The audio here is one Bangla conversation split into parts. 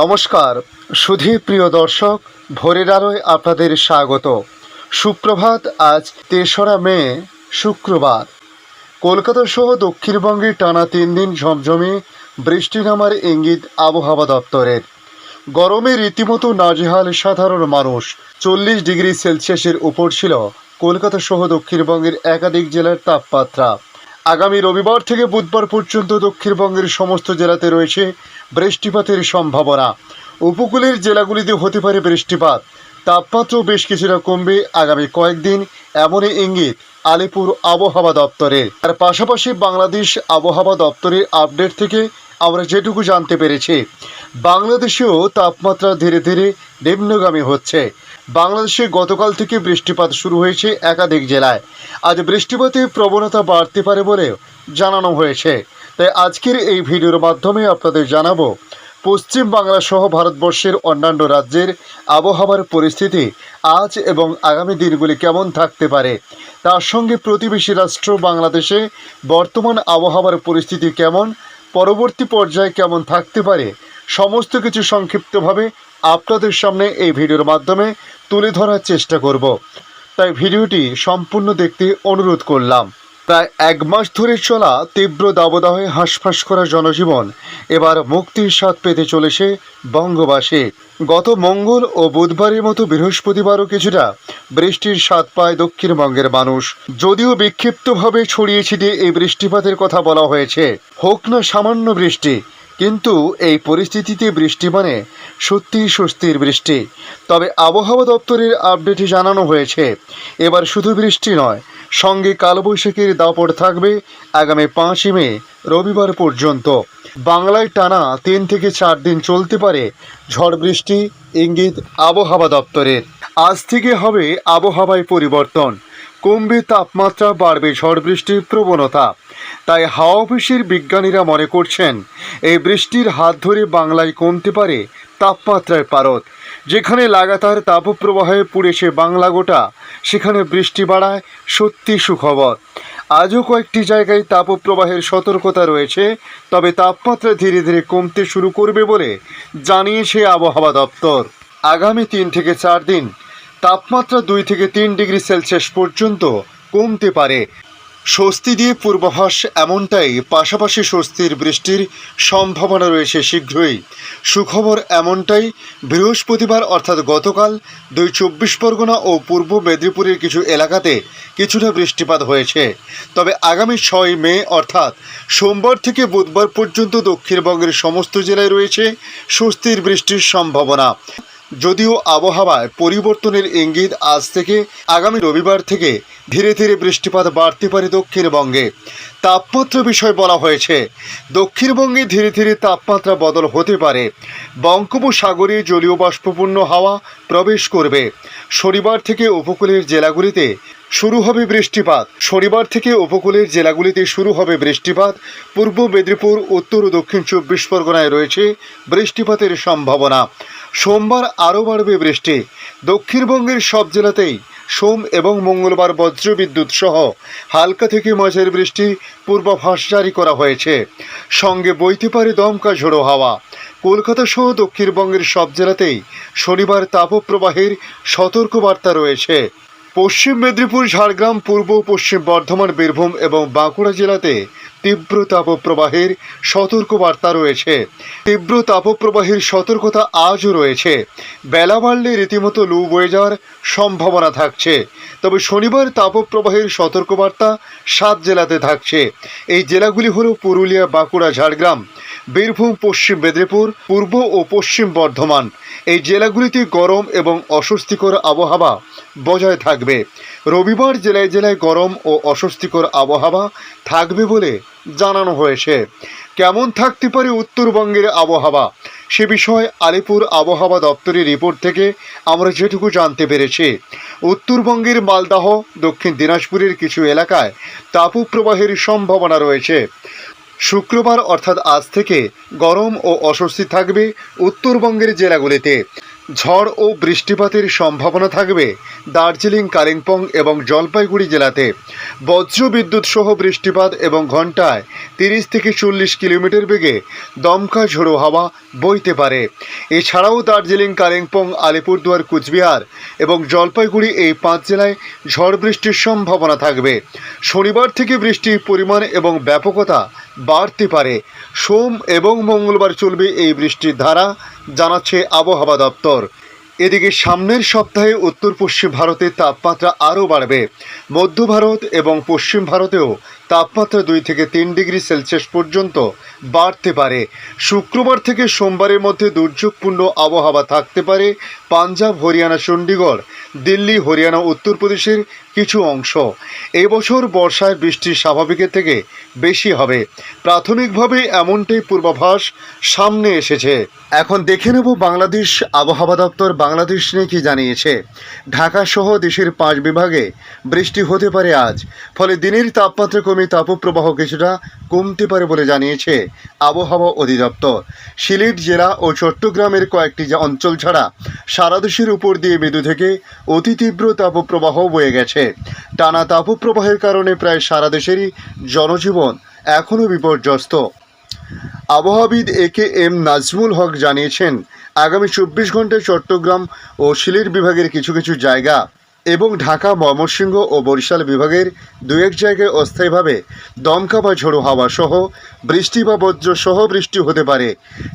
নমস্কার সুধী প্রিয় দর্শক, ভোরের আলোয় আপনাদের স্বাগত। সুপ্রভাত। আজ ৩রা মে শুক্রবার। কলকাতা সহ দক্ষিণবঙ্গে টানা ৩ দিন ঝমঝমে বৃষ্টি নামার ইঙ্গিত আবহাওয়া দপ্তরের। গরমে রীতিমতো নাজেহাল সাধারণ মানুষ। 40 ডিগ্রি সেলসিয়াসের উপর ছিল কলকাতা সহ দক্ষিণবঙ্গের একাধিক জেলার তাপমাত্রা। আগামী রবিবার থেকে বুধবার পর্যন্ত দক্ষিণবঙ্গের সমস্ত জেলাতে রয়েছে বৃষ্টিপাতের সম্ভাবনা। উপকূলের জেলাগুলিতে হতে পারে বৃষ্টিপাত। তাপমাত্রাও বেশ কিছুটা কমবে আগামী কয়েকদিন, এমনই ইঙ্গিত আলিপুর আবহাওয়া দপ্তরের। তার পাশাপাশি বাংলাদেশ আবহাওয়া দপ্তরের আপডেট থেকে আমরা যেটুকু জানতে পেরেছি, বাংলাদেশেও তাপমাত্রা ধীরে ধীরে নিম্নগামী হচ্ছে। বাংলাদেশে গতকাল থেকে বৃষ্টিপাত শুরু হয়েছে একাধিক জেলায়। আজ বৃষ্টিপাতের প্রবণতা বাড়তে পারে বলে জানানো হয়েছে। তাই আজকের এই ভিডিওর মাধ্যমে আপনাদের জানাবো পশ্চিম বাংলা সহ ভারতবর্ষের অন্যান্য রাজ্যের আবহাওয়ার পরিস্থিতি আজ এবং আগামী দিনগুলি কেমন থাকতে পারে। তার সঙ্গে প্রতিবেশী রাষ্ট্র বাংলাদেশে বর্তমান আবহাওয়ার পরিস্থিতি কেমন, পরবর্তী পর্যায়ে কেমন থাকতে পারে, সমস্ত কিছু সংক্ষিপ্তভাবে আপনাদের সামনে এই ভিডিওর মাধ্যমে তুলে ধরার চেষ্টা করব। তাই ভিডিওটি সম্পূর্ণ দেখতে অনুরোধ করলাম। প্রায় 1 মাস ধরে চলা তীব্র দাবদাহে হাঁসফাঁস করা জনজীবন এবার মুক্তির স্বাদ পেতে চলেছে বঙ্গবাসী। গত মঙ্গল ও বুধবারের মতো বৃহস্পতিবারও কিছুটা বৃষ্টির স্বাদ পায় দক্ষিণবঙ্গের মানুষ। যদিও বিক্ষিপ্তভাবে ছড়িয়ে ছিটিয়ে এই বৃষ্টিপাতের কথা বলা হয়েছে, হোক না সামান্য বৃষ্টি, কিন্তু এই পরিস্থিতিতে বৃষ্টি মানে সত্যিই স্বস্তির বৃষ্টি। তবে আবহাওয়া দপ্তরের আপডেটে জানানো হয়েছে, এবার শুধু বৃষ্টি নয়, সঙ্গে কালবৈশাখীর দাপট থাকবে আগামী 5ই মে রবিবার পর্যন্ত। বাংলায় টানা 3 থেকে 4 দিন চলতে পারে ঝড় বৃষ্টি, ইঙ্গিত আবহাওয়া দপ্তরের। আজ থেকে হবে আবহাওয়ায় পরিবর্তন, কমবে তাপমাত্রা, বাড়বে ঝড় বৃষ্টির প্রবণতা। তাই হাওয়া অফিসের বিজ্ঞানীরা মনে করছেন এই বৃষ্টির হাত ধরে বাংলায় কমতে পারে তাপমাত্রার পারদ। যেখানে লাগাতার তাপপ্রবাহে পুড়েছে বাংলা গোটা, সেখানে বৃষ্টি বাড়ায় সত্যি সুখবর। আজও কয়েকটি জায়গায় তাপপ্রবাহের সতর্কতা রয়েছে, তবে তাপমাত্রা ধীরে ধীরে কমতে শুরু করবে বলে জানিয়েছে আবহাওয়া দপ্তর। আগামী 3 থেকে 4 দিন তাপমাত্রা 2 থেকে 3 ডিগ্রি সেলসিয়াস পর্যন্ত কমতে পারে। স্বস্তি দিয়ে পূর্বাভাস এমনটাই, পাশাপাশি স্বস্তির বৃষ্টির সম্ভাবনা রয়েছে শীঘ্রই। সুখবর এমনটাই, বৃহস্পতিবার অর্থাৎ গতকাল 24 পরগনা ও পূর্ব মেদিনীপুরের কিছু এলাকাতে কিছুটা বৃষ্টিপাত হয়েছে। তবে আগামী 6 মে অর্থাৎ সোমবার থেকে বুধবার পর্যন্ত দক্ষিণবঙ্গের সমস্ত জেলায় রয়েছে স্বস্তির বৃষ্টির সম্ভাবনা। যদিও আবহাওয়ায় পরিবর্তনের ইঙ্গিত আজ থেকে আগামী রবিবার থেকে ধীরে ধীরে বৃষ্টিপাত বাড়তে পারে দক্ষিণবঙ্গে। তাপমাত্রা বিষয় বলা হয়েছে, দক্ষিণবঙ্গে ধীরে ধীরে তাপমাত্রা বদল হতে পারে। বঙ্গোপসাগরে জলীয় বাষ্পপূর্ণ হাওয়া প্রবেশ করবে। শনিবার থেকে উপকূলের জেলাগুলিতে শুরু হবে বৃষ্টিপাত। পূর্ব মেদিনীপুর, উত্তর ও দক্ষিণ 24 পরগনায় রয়েছে বৃষ্টিপাতের সম্ভাবনা। সোমবার আরও বাড়বে বৃষ্টি। দক্ষিণবঙ্গের সব জেলাতেই সোম এবং মঙ্গলবার বজ্রবিদ্যুৎ সহ হালকা থেকে মাঝারি বৃষ্টির পূর্বাভাস জারি করা হয়েছে। সঙ্গে বইতে পারে দমকা ঝোড়ো হাওয়া। কলকাতা সহ দক্ষিণবঙ্গের সব জেলাতেই শনিবার তাপপ্রবাহের সতর্কবার্তা রয়েছে। পশ্চিম মেদিনীপুর, ঝাড়গ্রাম, পূর্ব পশ্চিম বর্ধমান, বীরভূম এবং বাঁকুড়া জেলাতে তীব্র তাপপ্রবাহের সতর্কবার্তা রয়েছে। তীব্র তাপপ্রবাহের সতর্কতা আজও রয়েছে। বেলা বাড়লে রীতিমতো লু বয়ে যাওয়ার সম্ভাবনা থাকছে। তবে শনিবার তাপপ্রবাহের সতর্কবার্তা 7 জেলাতে থাকছে। এই জেলাগুলি হল পুরুলিয়া, বাঁকুড়া, ঝাড়গ্রাম, বীরভূম, পশ্চিম মেদিনীপুর, পূর্ব ও পশ্চিম বর্ধমান। এই জেলাগুলিতে গরম এবং অস্বস্তিকর আবহাওয়া বজায় থাকবে। রবিবার জেলায় জেলায় গরম ও অস্বস্তিকর আবহাওয়া থাকবে বলে জানানো হয়েছে। কেমন থাকতে পারে উত্তরবঙ্গের আবহাওয়া, সে বিষয়ে আলিপুর আবহাওয়া দপ্তরের রিপোর্ট থেকে আমরা যেটুকু জানতে পেরেছি, উত্তরবঙ্গের মালদহ, দক্ষিণ দিনাজপুরের কিছু এলাকায় তাপপ্রবাহের সম্ভাবনা রয়েছে। শুক্রবার অর্থাৎ আজ থেকে গরম ও অস্বস্তি থাকবে উত্তরবঙ্গের জেলাগুলিতে। ঝড় ও বৃষ্টিপাতের সম্ভাবনা থাকবে দার্জিলিং, কালিম্পং এবং জলপাইগুড়ি জেলাতে। বজ্রবিদ্যুৎ সহ বৃষ্টিপাত এবং ঘন্টায় 30 থেকে 40 কিলোমিটার বেগে দমকা ঝোড়ো হাওয়া বইতে পারে। এছাড়াও দার্জিলিং, কালিম্পং, আলিপুরদুয়ার, কুচবিহার এবং জলপাইগুড়ি এই 5 জেলায় ঝড় বৃষ্টির সম্ভাবনা থাকবে। শনিবার থেকে বৃষ্টির পরিমাণ এবং ব্যাপকতা বাড়তে পারে। সোম এবং মঙ্গলবার চলবে এই বৃষ্টির ধারা, জানাচ্ছে আবহাওয়া দপ্তর। এদিকে সামনের সপ্তাহে উত্তর পশ্চিম ভারতে তাপমাত্রা আরও বাড়বে। মধ্য ভারত এবং পশ্চিম ভারতেও তাপমাত্রা 2 থেকে 3 ডিগ্রি সেলসিয়াস পর্যন্ত বাড়তে পারে। শুক্রবার থেকে সোমবারের মধ্যে দুর্যোগপূর্ণ আবহাওয়া থাকতে পারে পাঞ্জাব, হরিয়ানা, চণ্ডীগড়, দিল্লি, হরিয়ানা, উত্তরপ্রদেশের কিছু অংশ। এই বছর বর্ষায় বৃষ্টি স্বাভাবিকের থেকে বেশি হবে, প্রাথমিকভাবে এমনটাই পূর্বাভাস সামনে এসেছে। এখন দেখে নেব বাংলাদেশ আবহাওয়া দপ্তর বাংলাদেশ নিয়ে কি জানিয়েছে। ঢাকা সহ দেশের 5 বিভাগে বৃষ্টি হতে পারে আজ, ফলে দিনের তাপমাত্রা কমে তাপপ্রবাহ কিছুটা কমতে পারে বলে জানিয়েছে আবহাওয়া অধিদপ্তর। সিলেট জেলা ও চট্টগ্রামের কয়েকটি অঞ্চল ছাড়া সারা দেশের উপর দিয়ে মৃদু থেকে অতি তীব্র তাপপ্রবাহ বয়ে গেছে। টানা তাপপ্রবাহের কারণে প্রায় সারা দেশেরই জনজীবন এখনও বিপর্যস্ত। আবহাওয়াবিদ এম নাজমুল হক জানিয়েছেন, আগামী 24 ঘন্টায় চট্টগ্রাম ও সিলেট বিভাগের কিছু কিছু জায়গা এবং ঢাকা, ময়মনসিংহ ও বরিশাল বিভাগের 2-1 জায়গায় অস্থায়ীভাবে দমকা বা ঝোড়ো হাওয়া সহ বৃষ্টি বা বজ্র সহ বৃষ্টি হতে পারে।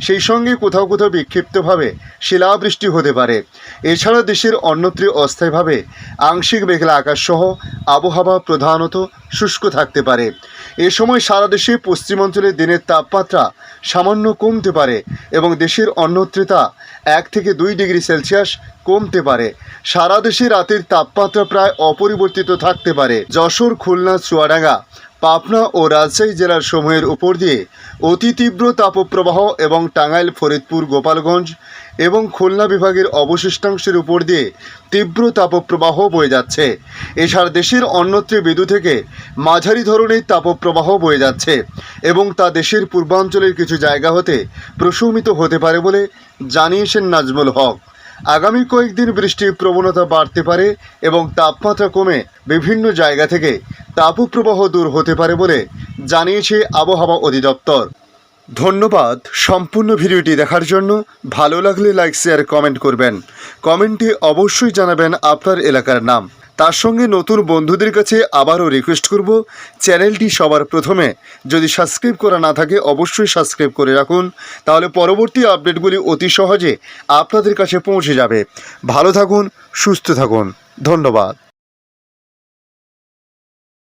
সেই সঙ্গে কোথাও কোথাও বিক্ষিপ্তভাবে শিলাবৃষ্টি হতে পারে। এছাড়া দেশের অন্যত্র অস্থায়ীভাবে আংশিক মেঘলা আকাশ সহ আবহাওয়া প্রধানত শুষ্ক থাকতে পারে। এ সময় সারা দেশে পশ্চিমাঞ্চলে দিনের তাপমাত্রা সামান্য কমতে পারে এবং দেশের অন্যত্র তা 1 থেকে 2 ডিগ্রি সেলসিয়াস কমতে পারে। সারা দেশে রাতের তাপমাত্রা প্রায় অপরিবর্তিত থাকতে পারে। যশোর, খুলনা, চুয়াডাঙ্গা, পাবনা ও রাজশাহী জেলার সমূহের উপর দিয়ে অতি তীব্র তাপপ্রবাহ এবং টাঙ্গাইল, ফরিদপুর, গোপালগঞ্জ এবং খুলনা বিভাগের অবশিষ্টাংশের উপর দিয়ে তীব্র তাপপ্রবাহ বয়ে যাচ্ছে। এছাড়া দেশের অন্যত্র মৃদু থেকে মাঝারি ধরনের তাপপ্রবাহ বয়ে যাচ্ছে এবং তা দেশের পূর্বাঞ্চলের কিছু জায়গা হতে প্রশমিত হতে পারে বলে জানিয়েছেন নাজমুল হক। আগামী কয়েকদিন বৃষ্টির প্রবণতা বাড়তে পারে এবং তাপমাত্রা কমে বিভিন্ন জায়গা থেকে তাপপ্রবাহ দূর হতে পারে বলে জানিয়েছে আবহাওয়া অধিদপ্তর। ধন্যবাদ সম্পূর্ণ ভিডিওটি দেখার জন্য। ভালো লাগলে লাইক, শেয়ার, কমেন্ট করবেন। কমেন্টে অবশ্যই জানাবেন আপনার এলাকার নাম। তার সঙ্গে নতুন বন্ধুদের কাছে আবারও রিকোয়েস্ট করব, চ্যানেলটি সবার প্রথমে যদি সাবস্ক্রাইব করা না থাকে অবশ্যই সাবস্ক্রাইব করে রাখুন, তাহলে পরবর্তী আপডেটগুলি অতি সহজে আপনাদের কাছে পৌঁছে যাবে। ভালো থাকুন, সুস্থ থাকুন, ধন্যবাদ।